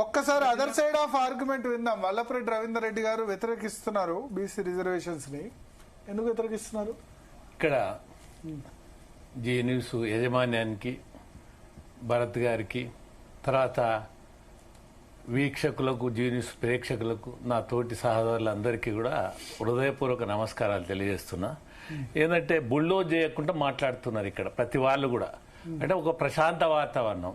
ఒక్కసారి other side of argument విందాం. వల్లభరెడ్డి రవీందర్ రెడ్డి గారు వ్యతిరేకిస్తున్నారు బీసీ రిజర్వేషన్స్ ని. ఎందుకు వ్యతిరేకిస్తున్నారు? ఇక్కడ జీ న్యూస్ యాజమాన్యానికి, భరత్ గారికి, తర్వాత వీక్షకులకు, జీ న్యూస్ ప్రేక్షకులకు, నా తోటి సహోదరులందరికీ కూడా హృదయపూర్వక నమస్కారాలు తెలియజేస్తున్నా. ఏంటంటే బుల్డోజ్ చేయకుండా మాట్లాడుతున్నారు ఇక్కడ ప్రతి వాళ్ళు కూడా. అంటే ఒక ప్రశాంత వాతావరణం.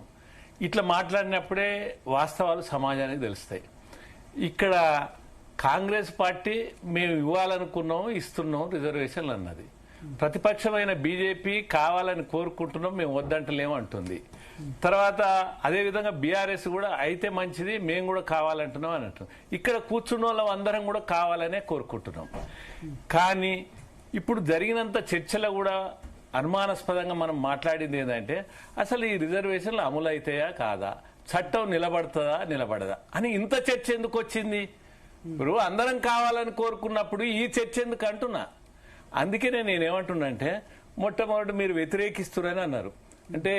ఇట్లా మాట్లాడినప్పుడే వాస్తవాలు సమాజానికి తెలుస్తాయి. ఇక్కడ కాంగ్రెస్ పార్టీ మేము ఇవ్వాలనుకున్నాం, ఇస్తున్నాం రిజర్వేషన్లు అన్నది. ప్రతిపక్షమైన బీజేపీ కావాలని కోరుకుంటున్నాం, మేము వద్దంటలేము అంటుంది. తర్వాత అదేవిధంగా బీఆర్ఎస్ కూడా అయితే మంచిది, మేము కూడా కావాలంటున్నాం అని అంటున్నాం. ఇక్కడ కూర్చున్న వాళ్ళం అందరం కూడా కావాలనే కోరుకుంటున్నాం. కానీ ఇప్పుడు జరిగినంత చర్చలో కూడా అనుమానాస్పదంగా మనం మాట్లాడింది ఏంటంటే అసలు ఈ రిజర్వేషన్లు అమలు అవుతాయా కాదా, చట్టం నిలబడుతుందా నిలబడదా అని ఇంత చర్చ ఎందుకు వచ్చింది? ఇప్పుడు అందరం కావాలని కోరుకున్నప్పుడు ఈ చర్చ ఎందుకు అంటున్నా. అందుకే నేనేమంటున్నానంటే మొట్టమొదటి మీరు వ్యతిరేకిస్తున్నారని అన్నారు. అంటే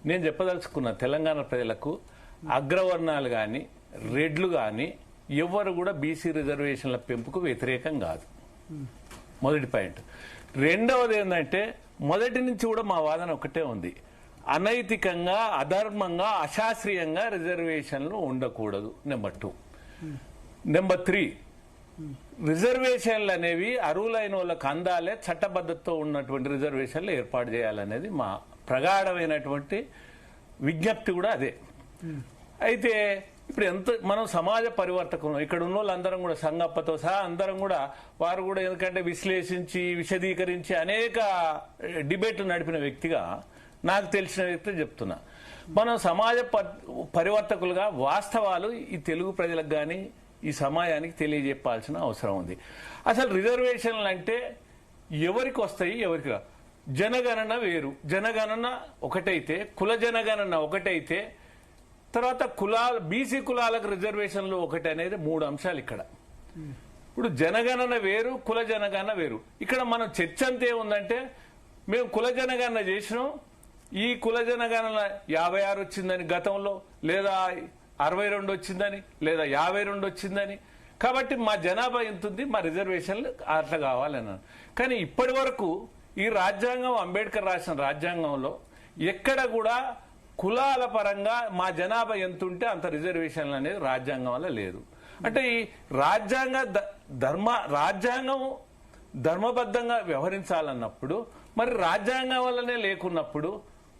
నేను చెప్పదలుచుకున్నా తెలంగాణ ప్రజలకు అగ్రవర్ణాలు కానీ రెడ్లు కానీ ఎవ్వరు కూడా బీసీ రిజర్వేషన్ల పెంపుకు వ్యతిరేకం కాదు. మొదటి పాయింట్. రెండవది ఏంటంటే మొదటి నుంచి కూడా మా వాదన ఒకటే ఉంది, అనైతికంగా, అధర్మంగా, అశాస్త్రీయంగా రిజర్వేషన్లు ఉండకూడదు. నెంబర్ 2. నెంబర్ 3, రిజర్వేషన్లు అనేవి అర్హులైన వాళ్ళకు అందాలే, చట్టబద్ధతతో ఉన్నటువంటి రిజర్వేషన్లు ఏర్పాటు చేయాలనేది మా ప్రగాఢమైనటువంటి విజ్ఞప్తి కూడా అదే. అయితే ఇప్పుడు ఎంత మనం సమాజ పరివర్తకం, ఇక్కడ ఉన్న వాళ్ళందరం కూడా సంగప్పతో సహా అందరం కూడా వారు కూడా ఎందుకంటే విశ్లేషించి విశదీకరించి అనేక డిబేట్లు నడిపిన వ్యక్తిగా, నాకు తెలిసిన వ్యక్తి చెప్తున్నా, మనం సమాజ పరివర్తకులుగా వాస్తవాలు ఈ తెలుగు ప్రజలకు కానీ ఈ సమాజానికి తెలియజెప్పాల్సిన అవసరం ఉంది. అసలు రిజర్వేషన్లు అంటే ఎవరికి వస్తాయి, ఎవరికి రావు? జనగణన వేరు, జనగణన ఒకటైతే, కుల జనగణన ఒకటైతే, తర్వాత కులాలు, బీసీ కులాలకు రిజర్వేషన్లు ఒకటి అనేది 3 అంశాలు ఇక్కడ. ఇప్పుడు జనగణన వేరు, కుల జనగణన వేరు. ఇక్కడ మనం చర్చ అంతే ఉందంటే మేము కుల జనగణన చేసినాం, ఈ కుల జనగణన 56 వచ్చిందని గతంలో, లేదా 62 వచ్చిందని, లేదా 52 వచ్చిందని, కాబట్టి మా జనాభా ఎంత ఉంది, మా రిజర్వేషన్లు అట్లా కావాలన్నాను. కానీ ఇప్పటి వరకు ఈ రాజ్యాంగం, అంబేద్కర్ రాసిన రాజ్యాంగంలో ఎక్కడ కూడా కులాల పరంగా మా జనాభా ఎంత ఉంటే అంత రిజర్వేషన్లు అనేది రాజ్యాంగం వల్ల లేదు. అంటే ఈ రాజ్యాంగం ధర్మబద్ధంగా వ్యవహరించాలన్నప్పుడు మరి రాజ్యాంగం వల్లనే లేకున్నప్పుడు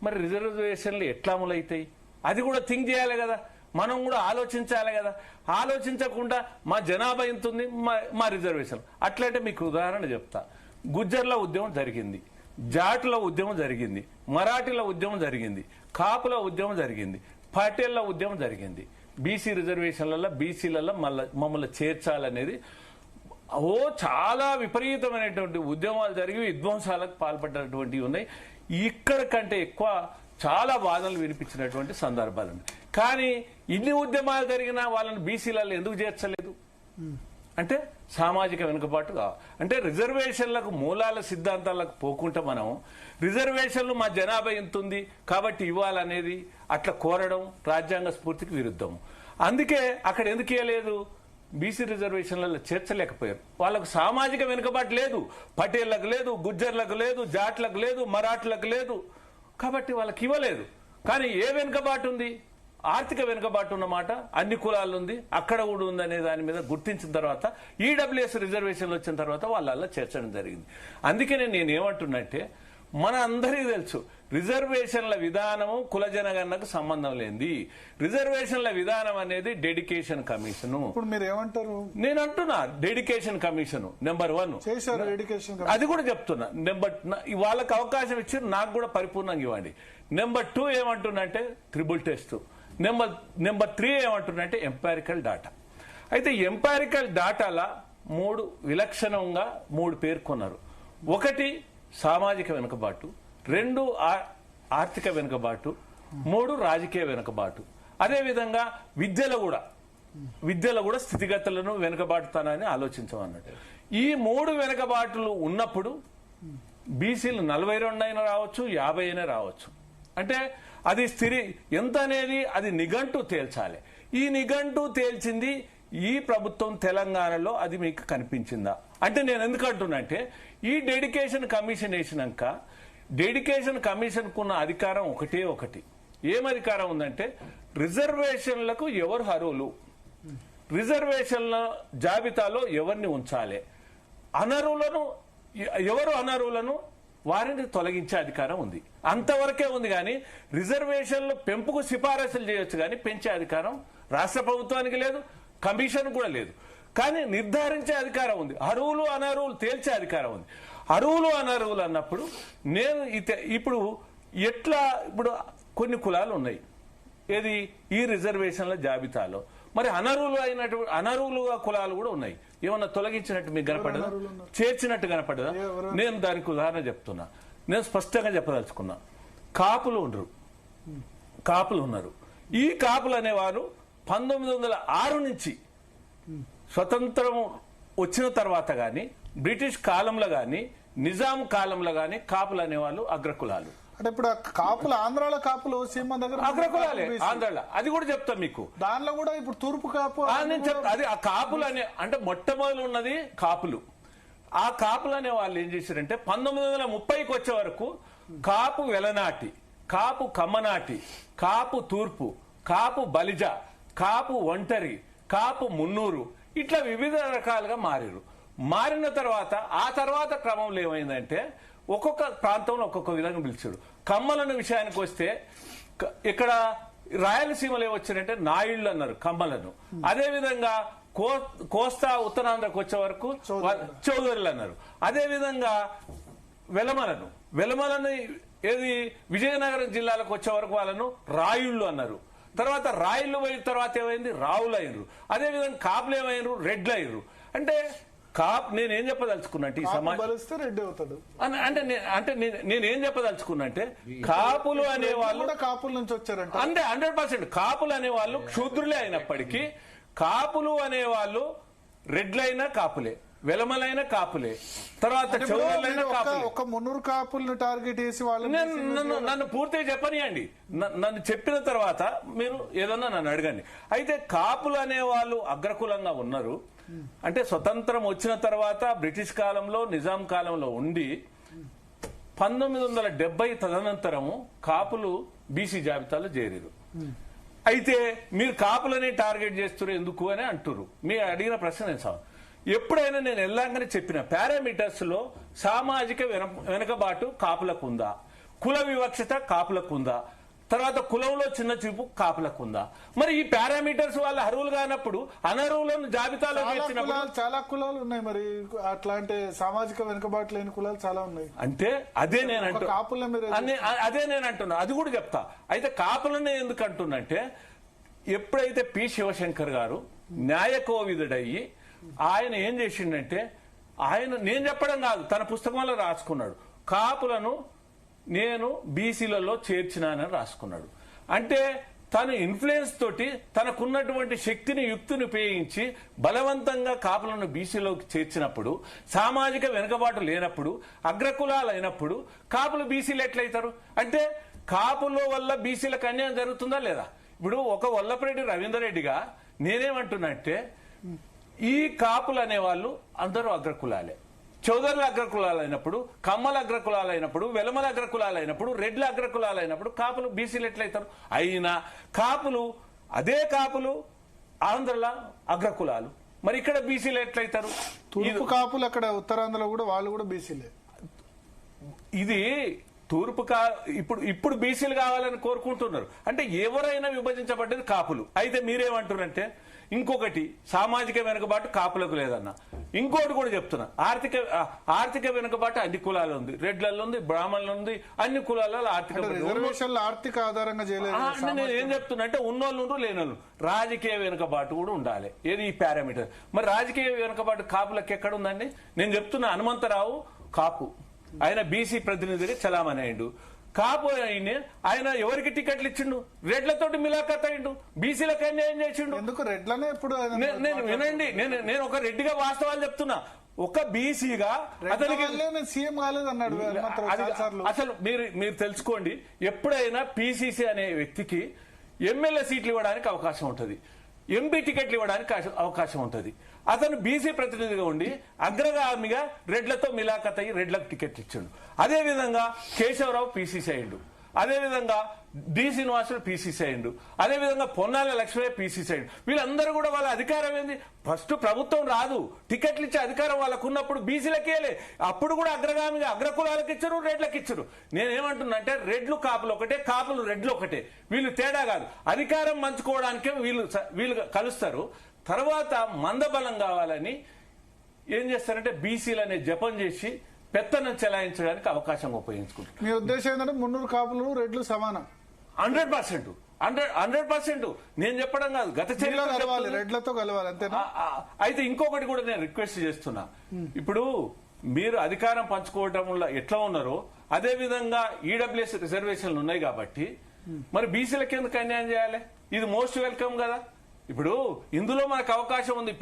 మరి రిజర్వేషన్లు ఎట్లా అమలవుతాయి? అది కూడా థింక్ చేయాలి కదా, మనం కూడా ఆలోచించాలి కదా. ఆలోచించకుండా మా జనాభా ఎంత ఉంది, మా రిజర్వేషన్. అట్లంటే మీకు ఉదాహరణ చెప్తా. గుజ్జర్ల ఉద్యమం జరిగింది, జాటుల ఉద్యమం జరిగింది, మరాఠీల ఉద్యమం జరిగింది, కాపుల ఉద్యమం జరిగింది, పటేళ్ల ఉద్యమం జరిగింది. బీసీ రిజర్వేషన్లలో బీసీలలో మమ్మల్ని చేర్చాలనేది చాలా విపరీతమైనటువంటి ఉద్యమాలు జరిగి విధ్వంసాలకు పాల్పడినటువంటివి ఉన్నాయి. ఇక్కడ కంటే ఎక్కువ చాలా వాదనలు వినిపించినటువంటి సందర్భాలు ఉన్నాయి. కానీ ఇన్ని ఉద్యమాలు జరిగినా వాళ్ళని బీసీలలో ఎందుకు చేర్చలేదు అంటే సామాజిక వెనుకబాటు కావాలి. అంటే రిజర్వేషన్లకు మూలాల సిద్ధాంతాలకు పోకుండా మనం రిజర్వేషన్లు మా జనాభా ఎంత ఉంది కాబట్టి ఇవ్వాలనేది అట్లా కోరడం రాజ్యాంగ స్ఫూర్తికి విరుద్ధం. అందుకే అక్కడ ఎందుకు ఇవ్వలేదు, బీసీ రిజర్వేషన్లలో చేర్చలేకపోయారు. వాళ్ళకు సామాజిక వెనుకబాటు లేదు, పటేళ్లకు లేదు, గుజ్జర్లకు లేదు, జాట్లకు లేదు, మరాఠులకు లేదు, కాబట్టి వాళ్ళకి ఇవ్వలేదు. కానీ ఏ వెనుకబాటు ఉంది? ఆర్థిక వెనుకబాటు ఉన్నమాట అన్ని కులాలు ఉంది, అక్కడ కూడా ఉందనే దాని మీద గుర్తించిన తర్వాత ఈడబ్ల్యూఎస్ రిజర్వేషన్లు వచ్చిన తర్వాత వాళ్ళ చేర్చడం జరిగింది. అందుకనే నేనేమంటున్నట్టే మన అందరికీ తెలుసు రిజర్వేషన్ల విధానము కుల జనగణనకు సంబంధం లేనిది. రిజర్వేషన్ల విధానం అనేది డెడికేషన్ కమిషన్. ఇప్పుడు మీరు ఏమంటారు? నేను అంటున్నా డెడికేషన్ కమిషన్ నెంబర్ 1 చేశారు, డెడికేషన్ అది కూడా చెప్తున్నా. వాళ్ళకి అవకాశం ఇచ్చి నాకు కూడా పరిపూర్ణంగా ఇవ్వండి. నెంబర్ 2 ఏమంటున్నంటే త్రిబుల్ టెస్ట్. నెంబర్ 3 ఏమంటున్నంటే ఎంపారికల్ డాటా. అయితే ఎంపారికల్ డాటాలా 3 విలక్షణంగా 3 పేర్కొన్నారు. 1 సామాజిక వెనుకబాటు, 2 ఆర్థిక వెనుకబాటు, 3 రాజకీయ వెనుకబాటు. అదేవిధంగా విద్యలో కూడా స్థితిగతులను వెనుకబాటుతానని ఆలోచించమన్నట్టు. ఈ 3 వెనుకబాటులు ఉన్నప్పుడు బీసీలు 42 అయినా రావచ్చు, 50 అయినా రావచ్చు. అంటే అది ఎంత అనేది అది నిఘంటు తేల్చాలి. ఈ నిఘంటు తేల్చింది ఈ ప్రభుత్వం తెలంగాణలో అది మీకు కనిపించిందా అంటే నేను ఎందుకు అంటున్నా అంటే ఈ డెడికేషన్ కమిషన్ వేసినాక డెడికేషన్ కమిషన్ కున్న అధికారం ఒకటి ఏం అధికారం ఉందంటే రిజర్వేషన్లకు ఎవరు అర్హులు, రిజర్వేషన్ల జాబితాలో ఎవరిని ఉంచాలి, ఎవరు అనర్హులను వారిని తొలగించే అధికారం ఉంది. అంతవరకే ఉంది. కానీ రిజర్వేషన్లు పెంపుకు సిఫారసులు చేయొచ్చు కానీ పెంచే అధికారం రాష్ట్ర ప్రభుత్వానికి లేదు, కమిషన్ కూడా లేదు. కానీ నిర్ధారించే అధికారం ఉంది, అర్హులు అనర్హులు తేల్చే అధికారం ఉంది. అర్హులు అనర్హులు అన్నప్పుడు నేను ఇప్పుడు ఇప్పుడు కొన్ని కులాలు ఉన్నాయి ఏది ఈ రిజర్వేషన్ల జాబితాలో, మరి అనర్హులుగా కులాలు కూడా ఉన్నాయి. ఏమన్నా తొలగించినట్టు మీకు కనపడదా, చేర్చినట్టు కనపడదా? నేను దానికి ఉదాహరణ చెప్తున్నా, నేను స్పష్టంగా చెప్పదలుచుకున్నా. కాపులు ఉన్నారు. ఈ కాపులు అనేవారు 1906 నుంచి స్వతంత్రం వచ్చిన తర్వాత గాని బ్రిటిష్ కాలంలో గాని నిజాం కాలంలో గాని కాపులు అనేవాళ్ళు అగ్రకులాలు. అంటే ఇప్పుడు కాపులు ఆంధ్రాలో కాపులు సీమ దగ్గర అగ్రకులాలే ఆంధ్రాలో, అది కూడా చెప్తాను మీకు. దానిలో కూడా ఇప్పుడు తూర్పు కాపు అది ఆ కాపులు అనే అంటే మొట్టమొదలు ఉన్నది కాపులు. ఆ కాపులు అనే వాళ్ళు ఏం చేశారంటే 1930కి వచ్చే వరకు కాపు వెలనాటి, కాపు కమ్మనాటి, కాపు తూర్పు, కాపు బలిజ, కాపు ఒంటరి, కాపు మున్నూరు ఇట్లా వివిధ రకాలుగా మారిన తర్వాత ఆ తర్వాత క్రమంలో ఏమైందంటే ఒక్కొక్క ప్రాంతంలో ఒక్కొక్క విధంగా పిలిచాడు. కమ్మలను విషయానికి వస్తే ఇక్కడ రాయలసీమలో ఏమొచ్చారంటే నాయుళ్ళు అన్నారు కమ్మలను. అదే విధంగా కోస్తా ఉత్తరాంధ్రకు వచ్చే వరకు చౌదరులు అన్నారు. అదే విధంగా వెలమలను ఏది విజయనగరం జిల్లాలకు వచ్చే వరకు వాళ్ళను రాయుళ్ళు అన్నారు. తర్వాత రాయుళ్ళు పోయిన తర్వాత ఏమైంది రావులు అయ్యారు. అదే విధంగా కాపులు ఏమైనారు రెడ్లు అయ్యారు. అంటే నేనేం చెప్పదలుచుకున్నా అంటే ఈ సమాజం అంటే నేనేం చెప్పదలుచుకున్నా అంటే కాపులు అనేవాళ్ళు కాపుల నుంచి వచ్చారంట అంటే 100% కాపులు అనేవాళ్ళు క్షుద్రులే అయినప్పటికీ కాపులు అనేవాళ్ళు రెడ్లైనా కాపులే, వెలమలైన కాపులే, తర్వాత చౌదరులైన కాపులే. ఒక మున్నూరు కాపులను టార్గెట్ చేసి వాళ్ళు నన్ను పూర్తిగా చెప్పనియండి. నన్ను చెప్పిన తర్వాత మీరు ఏదన్నా నన్ను అడగండి. అయితే కాపులు అనేవాళ్ళు అగ్రకులంగా ఉన్నారు అంటే స్వతంత్రం వచ్చిన తర్వాత బ్రిటిష్ కాలంలో నిజాం కాలంలో ఉండి 1970 తదనంతరము కాపులు బీసీ జాబితాలో చేరారు. అయితే మీరు కాపులని టార్గెట్ చేస్తున్నారు ఎందుకు అని అంటున్నారు. మీరు అడిగిన ప్రశ్న నేను ఎప్పుడైనా నేను వెళ్ళాకనే చెప్పిన పారామీటర్స్ లో సామాజిక వెనుకబాటు కాపులకు ఉందా, కుల వివక్షత కాపులకు ఉందా, తర్వాత కులంలో చిన్న చూపు కాపులకు ఉందా? మరి ఈ పారామీటర్స్ వాళ్ళ అర్హులు కానప్పుడు అనర్హులను జాబితాలో చాలా కులాలు ఉన్నాయి. మరి అట్లాంటి సామాజిక వెనుకబాటు లేని కులాలు చాలా ఉన్నాయి. అంటే అదే నేను అంటున్నా, అది కూడా చెప్తా. అయితే కాపులనే ఎందుకు అంటున్నంటే ఎప్పుడైతే పి శివశంకర్ గారు న్యాయకోవిదుడయ్యి ఆయన ఏం చేసిండంటే నేను చెప్పడం కాదు తన పుస్తకంలో రాసుకున్నాడు, కాపులను నేను బీసీలలో చేర్చినానని రాసుకున్నాడు. అంటే తను ఇన్ఫ్లుయెన్స్ తోటి తనకున్నటువంటి శక్తిని యుక్తిని ఉపయోగించి బలవంతంగా కాపులను బీసీలోకి చేర్చినప్పుడు సామాజిక వెనుకబాటు లేనప్పుడు అగ్రకులాలు అయినప్పుడు కాపులు బీసీలు ఎట్లయితారు? అంటే కాపుల వల్ల బీసీలకు అన్యాయం జరుగుతుందా లేదా? ఇప్పుడు ఒక వల్లపరెడ్డి రవీందర్రెడ్డిగా నేనేమంటున్నా అంటే ఈ కాపులు అనేవాళ్ళు అందరూ అగ్రకులాలే. చౌదరుల అగ్రకులాలు అయినప్పుడు, కమ్మల అగ్రకులాలు అయినప్పుడు, వెలమల అగ్రకులాలు అయినప్పుడు, రెడ్ల అగ్రకులాలు అయినప్పుడు కాపులు బీసీలు ఎట్లయితారు? అయినా అదే కాపులు ఆంధ్రలో అగ్రకులాలు, మరి ఇక్కడ బీసీలు ఎట్లయితారు? తూర్పు కాపులు అక్కడ ఉత్తరాంధ్రలో కూడా వాళ్ళు కూడా బీసీలే. ఇది ఇప్పుడు బీసీలు కావాలని కోరుకుంటున్నారు. అంటే ఎవరైనా విభజించబడ్డది కాపులు. అయితే మీరేమంటున్నారంటే ఇంకొకటి సామాజిక వెనుకబాటు కాపులకు లేదన్న, ఇంకోటి కూడా చెప్తున్నా, ఆర్థిక వెనుకబాటు అన్ని కులాలు ఉంది, రెడ్లలో ఉంది, బ్రాహ్మణులు ఉంది, అన్ని కులాలలో ఆర్థిక ఆధారంగా చేయలేదు. నేను ఏం చెప్తున్నా అంటే ఉన్నోళ్ళు లేనోళ్ళు రాజకీయ వెనుకబాటు కూడా ఉండాలి. ఏది ఈ పారామీటర్. మరి రాజకీయ వెనుకబాటు కాపులకు ఎక్కడ ఉందండి? నేను చెప్తున్నా, హనుమంతరావు కాపు, ఆయన బీసీ ప్రతినిధిగా చలామణి అయ్యిండు. కాపు ఆయన ఎవరికి టికెట్లు ఇచ్చిండు? రెడ్లతోటి మిలాఖత్ అయిండు, బీసీలకు అన్యాయం చేసిండు. ఎందుకు రెడ్లనే ఇప్పుడు నేను వినండి, నేను ఒక రెడ్డిగా వాస్తవాలు చెప్తున్నా. ఒక బీసీగా అతనికి సీఎం కాలేదు అన్నాడు. అసలు మీరు తెలుసుకోండి, ఎప్పుడైనా పిసిసి అనే వ్యక్తికి ఎమ్మెల్యే సీట్లు ఇవ్వడానికి అవకాశం ఉంటుంది, ఎంపీ టికెట్లు ఇవ్వడానికి అవకాశం ఉంటుంది. అతను బీసీ ప్రతినిధిగా ఉండి అగ్రగామిగా రెడ్లతో మిలాఖత్ అయ్యి రెడ్లకు టికెట్ ఇచ్చాడు. అదేవిధంగా కేశవరావు పిసిసి అయ్యిండు, అదేవిధంగా డి శ్రీనివాసుడు పిసిసి అయ్యిండు, అదేవిధంగా పొన్నాల లక్ష్మయ్య పిసిసి అయ్యిండు. వీళ్ళందరూ కూడా వాళ్ళ అధికారం ఏంది? ఫస్ట్ ప్రభుత్వం రాదు, టికెట్లు ఇచ్చే అధికారం వాళ్ళకు ఉన్నప్పుడు బీసీలకేలే. అప్పుడు కూడా అగ్రగామిగా అగ్రకులాలకు ఇచ్చారు, రెడ్లకు ఇచ్చారు. నేనేమంటున్నా అంటే రెడ్లు కాపులు ఒకటే, కాపులు రెడ్లు ఒకటే, వీళ్ళు తేడా కాదు. అధికారం పంచుకోవడానికే వీళ్ళు కలుస్తారు. తర్వాత మందబలం కావాలని ఏం చేస్తారంటే బీసీలు అనే జపం చేసి పెత్తనం చెలాయించడానికి అవకాశం ఉపయోగించుకుంటారు. మీ ఉద్దేశం ఏంటంటే మున్నూరు కాపులు రెడ్లు సమానం? 100% నేను చెప్పడం కాదు, గత చర్యలో రెడ్లతో కలవాలి అంతేనా? అయితే ఇంకొకటి కూడా నేను రిక్వెస్ట్ చేస్తున్నా. ఇప్పుడు మీరు అధికారం పంచుకోవటంలో ఎట్లా ఉన్నారో అదే విధంగా ఈడబ్ల్యూఎస్ రిజర్వేషన్లు ఉన్నాయి కాబట్టి మరి బీసీలకు ఎందుకు అన్యాయం చేయాలి? ఇది మోస్ట్ వెల్కమ్ కదా. ఇప్పుడు ఇందులో మనకు అవకాశం ఉంది.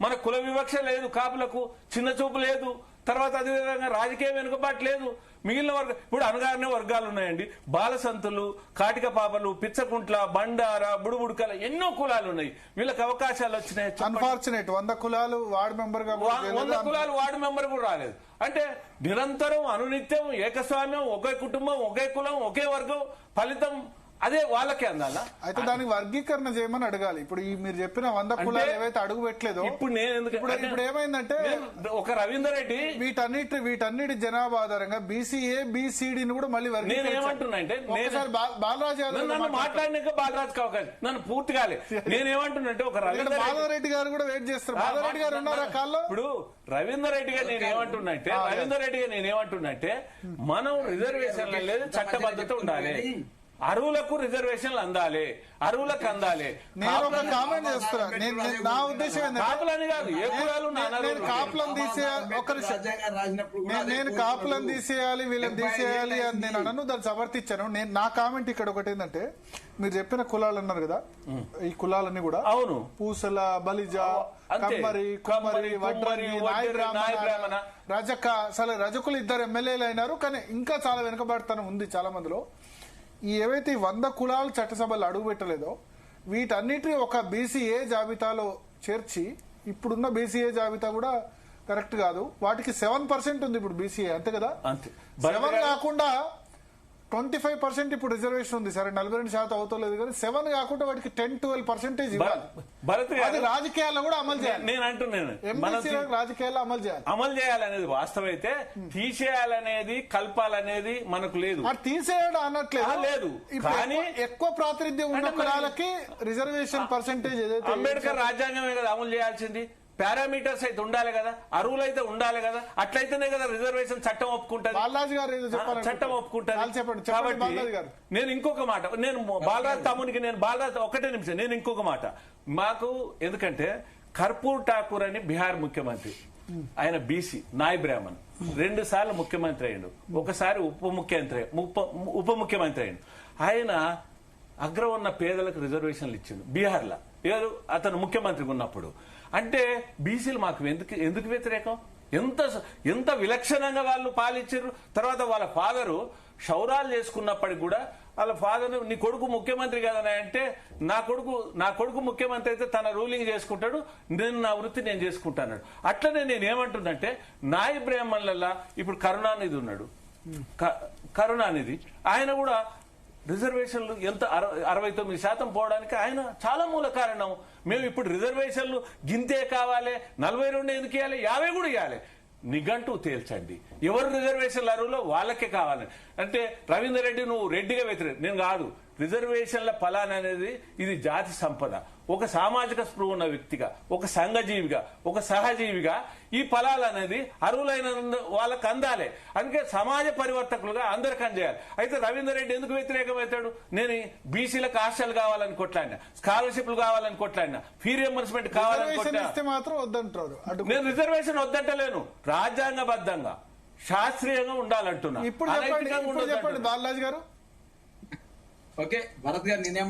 మన కుల వివక్ష లేదు, కాపులకు చిన్న చూపు లేదు, తర్వాత అదేవిధంగా రాజకీయ వెనుకబాటు లేదు. మిగిలిన ఇప్పుడు అనగానే వర్గాలు ఉన్నాయండి. బాలసంతులు, కాటిక పాపలు, పిచ్చకుంట్ల, బండార, బుడుబుడుకల ఎన్నో కులాలు ఉన్నాయి. వీళ్ళకి అవకాశాలు వచ్చినాయి. అన్ఫార్చునేట్ 100 కులాలు వార్డు మెంబర్ గా 100 కులాలు వార్డు మెంబర్ కూడా రాలేదు. అంటే నిరంతరం అనునిత్యం ఏకస్వామ్యం, ఒకే కుటుంబం, ఒకే కులం, ఒకే వర్గం, ఫలితం అదే వాళ్ళకే అందాలా? అయితే దానికి వర్గీకరణ చేయమని అడగాలి. ఇప్పుడు మీరు చెప్పిన 100 కులాలు ఏవైతే అడుగు పెట్టలేదో ఇప్పుడు ఏమైందంటే ఒక రవీందర్ రెడ్డి వీటన్నిటి జనాభా ఆధారంగా బీసీఏ బీసీడీని కూడా మళ్ళీ బాలరాజు మాట్లాడినాక బాలరాజు అవకాశం నన్ను పూర్తి కాలే. నేనేమంటున్నంటే ఒక బాలరెడ్డి గారు కూడా వెయిట్ చేస్తారు. బాలరెడ్డి గారు ఉన్నారా కాల్లో? ఇప్పుడు రవీందర్ రెడ్డిగా నేనేమంటున్నంటే మనం రిజర్వేషన్ లేదు, చట్టబద్ధత ఉండాలి, అరువులకు రిజర్వేషన్లు అందాలి, అరువులకు అందాలి. నేను ఒక కామెంట్ చేస్తున్నా. నా ఉద్దేశం ఏంటంటే నేను కాపులను తీసేయాలి, వీళ్ళని తీసేయాలి అని నేను అనను, దాన్ని సమర్థించాను. నా కామెంట్ ఇక్కడ ఒకటి ఏంటంటే, మీరు చెప్పిన కులాలు అన్నారు కదా, ఈ కులాలన్నీ కూడా అవును, పూసల, బలిజ, కమ్మరి, కుమ్మరి, వడ్రంగి, నాయ బ్రాహ్మణ, రజక. అసలు రజకులు 2 ఎమ్మెల్యేలు అయినారు, కానీ ఇంకా చాలా వెనుకబడతనం ఉంది చాలా మందిలో. ఈ ఏవైతే 100 కులాలు చట్టసభలు అడుగు పెట్టలేదో వీటన్నిటిని ఒక బీసీఏ జాబితాలో చేర్చి, ఇప్పుడున్న బీసీఏ జాబితా కూడా కరెక్ట్ కాదు, వాటికి 7% ఉంది ఇప్పుడు బీసీఏ, అంతే కదా? 7 కాకుండా 25% ఇప్పుడు రిజర్వేషన్ ఉంది. సరే 42% అవుతలేదు కానీ 7 కాకుండా వాటికి 10-12% ఇవ్వాలి. అది రాజకీయాల్లో కూడా అమలు చేయాలి. నేను అంటున్నాను రాజకీయాల్లో అమలు చేయాలనేది వాస్తవం అయితే, తీసేయాలనేది కల్పాలనేది మనకు లేదు. తీసేయడం అనట్లేదు, లేదు. కానీ ఎక్కువ ప్రాతినిధ్యం ఉన్న కులాలకి రిజర్వేషన్ పర్సెంటేజ్ ఏదైతే అంబేద్కర్ రాజ్యాంగమే కదా అమలు చేయాల్సింది. పారామీటర్స్ అయితే ఉండాలి కదా, అరువులు అయితే ఉండాలి కదా, అట్లయితేనే కదా రిజర్వేషన్ చట్టం ఒప్పుకుంటుంది, చట్టం ఒప్పుకుంటుంది. కాబట్టి నేను ఇంకొక మాట, నేను బాలరాజ్ తమ్మునికి ఒకటే నిమిషం, నేను ఇంకొక మాట మాకు, ఎందుకంటే కర్పూర్ ఠాకూర్ అని బీహార్ ముఖ్యమంత్రి, ఆయన బీసీ నాయ్ బ్రాహ్మణ్, 2 సార్లు ముఖ్యమంత్రి అయ్యిండు, ఒకసారి ఉప ముఖ్యమంత్రి అయ్యిండు. ఆయన అగ్రం ఉన్న పేదలకు రిజర్వేషన్లు ఇచ్చిండు బీహార్లో, అతను ముఖ్యమంత్రిగా ఉన్నప్పుడు. అంటే బీసీలు మాకు ఎందుకు వ్యతిరేకం? ఎంత విలక్షణంగా వాళ్ళు పాలించారు. తర్వాత వాళ్ళ ఫాదరు క్షౌరాలు చేసుకున్నప్పటికి కూడా వాళ్ళ ఫాదర్, నీ కొడుకు ముఖ్యమంత్రి కదనా అంటే, నా కొడుకు ముఖ్యమంత్రి అయితే తన రూలింగ్ చేసుకుంటాడు, నా వృత్తి నేను చేసుకుంటాను. అట్లనే నేను ఏమంటున్నంటే, నాయ బ్రాహ్మణులలో ఇప్పుడు కరుణానిధి ఉన్నాడు, కరుణానిధి ఆయన కూడా రిజర్వేషన్లు ఎంత 69% పోవడానికి ఆయన చాలా మూల కారణం. మేము ఇప్పుడు రిజర్వేషన్లు గింతే కావాలి, 42 ఎందుకు ఇవ్వాలి, 50 కూడా ఇవ్వాలి. నిఘంటూ తేల్చండి, ఎవరు రిజర్వేషన్ల అరువులో వాళ్ళకే కావాలి. అంటే రవీందర్ రెడ్డి నువ్వు రెడ్డిగా వ్యతిరేకం, నేను కాదు. రిజర్వేషన్ల ఫలాన్ని అనేది ఇది జాతి సంపద. ఒక సామాజిక స్పృహ ఉన్న వ్యక్తిగా, ఒక సంఘజీవిగా, ఒక సహజీవిగా ఈ ఫలాలు అనేది అరువులైన వాళ్ళకి అందాలి. అందుకే సమాజ పరివర్తకులుగా అందరికి అందేయాలి. అయితే రవీందర్ రెడ్డి ఎందుకు వ్యతిరేకమవుతాడు? నేను బీసీలకు హాస్టల్ కావాలని కొట్లాడినా, స్కాలర్షిప్లు కావాలని కొట్లాడినా, ఫీ రియంబర్స్మెంట్ కావాలని కొట్లాడినా, మాత్రం వద్దంటారు. నేను రిజర్వేషన్ వద్దంటలేను. రాజ్యాంగబద్ధంగా శాస్త్రీయంగా ఉండాలంటున్నా. ఇప్పుడు చెప్పండి అనైతికంగా ఉండొద్దు బాలరాజు గారు. ఓకే భరత్ గారు నేనే